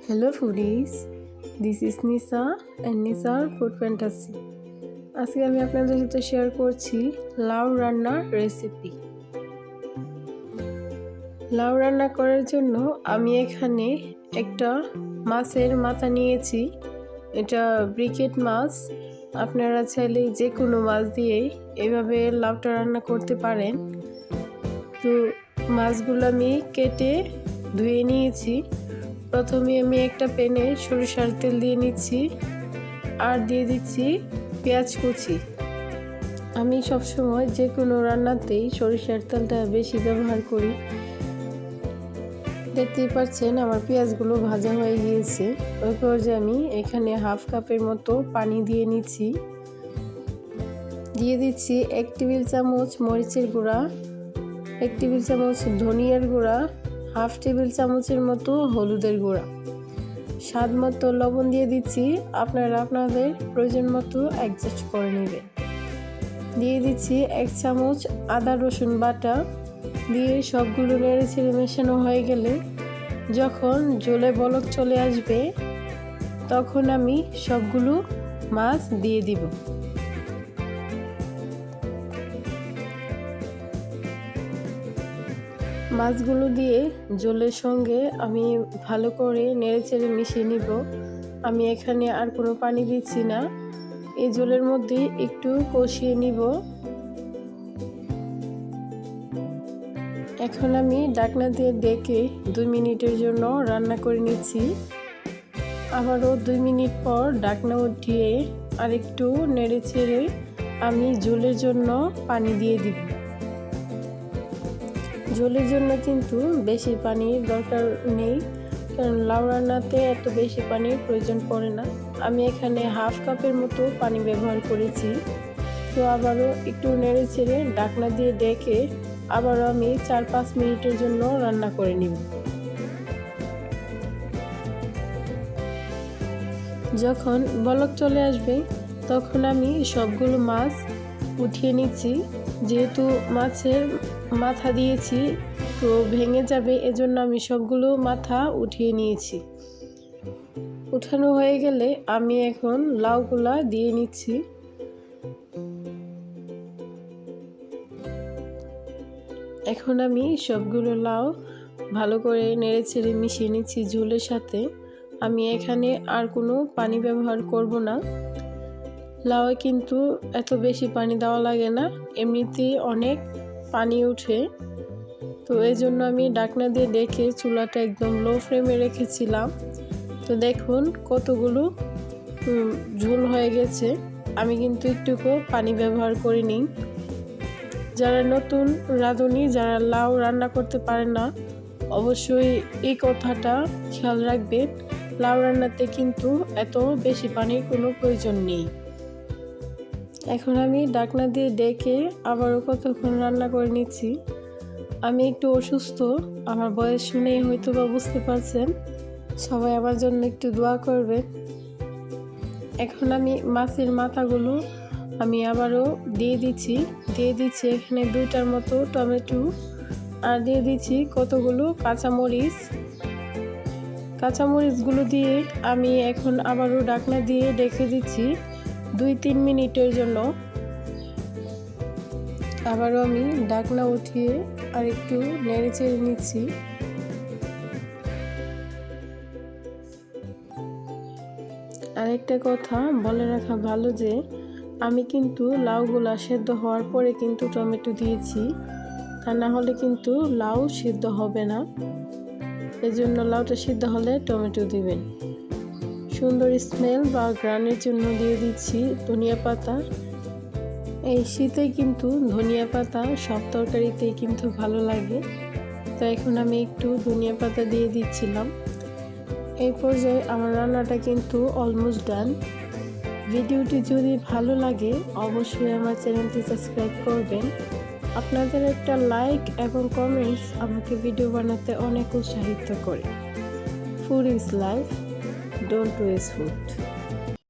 Hello foodies, this is Nisa and Nisar Food Fantasy. আজকে আমি আপনাদের সাথে শেয়ার করছি লাউ রান্নার রেসিপি। লাউ রান্না করার জন্য আমি এখানে একটা মাছের মাথা নিয়েছি। এটা ব্রিকেট মাছ। আপনারা চাইলে যে কোনো মাছ দিয়েই এভাবে লাউটা রান্না করতে পারেন। তো মাছগুলো আমি কেটে ধুয়ে নিয়েছি। প্রথমে আমি একটা প্যানে সরিষার তেল দিয়ে নিচ্ছি আর দিয়ে দিচ্ছি পেঁয়াজ কুচি। আমি সবসময় যে কোনো রান্নাতেই সরিষার তেলটা বেশি ব্যবহার করি। দেখতেই পাচ্ছেন আমার পেঁয়াজগুলো ভাজা হয়ে গিয়েছে। ওই পর্যায়ে আমি এখানে হাফ কাপের মতো পানি দিয়ে নিচ্ছি। দিয়ে দিচ্ছি 1 টেবিল চামচ মরিচের গুঁড়া, 1 টেবিল চামচ ধনিয়ার গুঁড়া, হাফ টেবিল চামচের মতো হলুদের গুঁড়া, স্বাদ মতো লবণ দিয়ে দিচ্ছি। আপনারা আপনাদের প্রয়োজন মতো অ্যাডজাস্ট করে নেবেন। দিয়ে দিচ্ছি 1 চামচ আদা রসুন বাটা। দিয়ে সবগুলো নেড়ে ছেড়ে মেশানো হয়ে গেলে যখন ঝোলে বলক চলে আসবে তখন আমি সবগুলো মাছ দিয়ে দিব। মাছগুলো দিয়ে ঝোলের সঙ্গে আমি ভালো করে নেড়েচেড়ে মিশিয়ে নিব। আমি এখানে আর কোনো পানি দিচ্ছি না, এই ঝোলের মধ্যে একটু কষিয়ে নিব। এখন আমি ঢাকনা দিয়ে ঢেকে 2 মিনিটের জন্য রান্না করে নিচ্ছি। আবারও 2 মিনিট পর ঢাকনা উঠিয়ে আরেকটু নেড়েচেড়ে আমি ঝোলের জন্য পানি দিয়ে দিব। ঝোলের জন্য কিন্তু বেশি পানির দরকার নেই, কারণ লাউ রান্নাতে এত বেশি পানির প্রয়োজন পড়ে না। আমি এখানে হাফ কাপের মতো পানি ব্যবহার করেছি। তো আবারও একটু নেড়ে ছেড়ে ঢাকনা দিয়ে ঢেকে আবারও আমি 4-5 মিনিটের জন্য রান্না করে নিব। যখন বলক চলে আসবে তখন আমি সবগুলো মাছ উঠিয়ে নিচ্ছি। যেহেতু মাছের মাথা দিয়েছি তো ভেঙে যাবে, এজন্য আমি সবগুলো মাথা উঠিয়ে নিয়েছি। উঠানো হয়ে গেলে আমি এখন লাউগুলা দিয়ে নিচ্ছি। এখন আমি সবগুলো লাউ ভালো করে নেড়েচেড়ে মিশিয়ে নিচ্ছি ঝোলের সাথে। আমি এখানে আর কোনো পানি ব্যবহার করব না। লাউয়ে কিন্তু এত বেশি পানি দেওয়া লাগে না, এমনিতেই অনেক পানি ওঠে। তো এই জন্য আমি ঢাকনা দিয়ে ঢেকে চুলাটা একদম লো ফ্লেমে রেখেছিলাম। তো দেখুন কতগুলো ঝোল হয়ে গেছে। আমি কিন্তু একটুকু পানি ব্যবহার করিনি। যারা নতুন রাঁধুনি, যারা লাউ রান্না করতে পারে না, অবশ্যই এই কথাটা খেয়াল রাখবেন। লাউ রান্নাতে কিন্তু এত বেশি পানির কোনো প্রয়োজন নেই। এখন আমি ঢাকনা দিয়ে ঢেকে আবারও কতক্ষণ রান্না করে নিচ্ছি। আমি একটু অসুস্থ, আমার বয়স শুনেই হয়তো বা বুঝতে পারছেন। সবাই আমার জন্য একটু দোয়া করবেন। এখন আমি মাছের মাথাগুলো আমি আবারও দিয়ে দিচ্ছি এখানে 2টার মতো টমেটো, আর দিয়ে দিচ্ছি কতগুলো কাঁচামরিচগুলো দিয়ে আমি এখন আবারও ঢাকনা দিয়ে ঢেকে দিচ্ছি 2-3 মিনিটের জন্য। আবারও আমি ঢাকনা উঠিয়ে আর একটু নেড়ে চেড়ে নিচ্ছি। আরেকটা কথা বলে রাখা ভালো যে আমি কিন্তু লাউগুলা সেদ্ধ হওয়ার পরে কিন্তু টমেটো দিয়েছি, তা না হলে কিন্তু লাউ সিদ্ধ হবে না। এজন্য লাউটা সিদ্ধ হলে টমেটো দিবেন। সুন্দর স্মেল বা ঘ্রাণের জন্য দিয়ে দিচ্ছি ধনিয়া পাতা। এই শীতে কিন্তু ধনিয়া পাতা সব তরকারিতেই কিন্তু ভালো লাগে, তো এখন আমি একটু ধনিয়া পাতা দিয়ে দিচ্ছিলাম। এই পর্যায়ে আমার রান্নাটা কিন্তু অলমোস্ট ডান। ভিডিওটি যদি ভালো লাগে অবশ্যই আমার চ্যানেলটি সাবস্ক্রাইব করবেন। আপনাদের একটা লাইক এবং কমেন্টস আমাকে ভিডিও বানাতে অনেক উৎসাহিত করে। Food is life, don't waste food.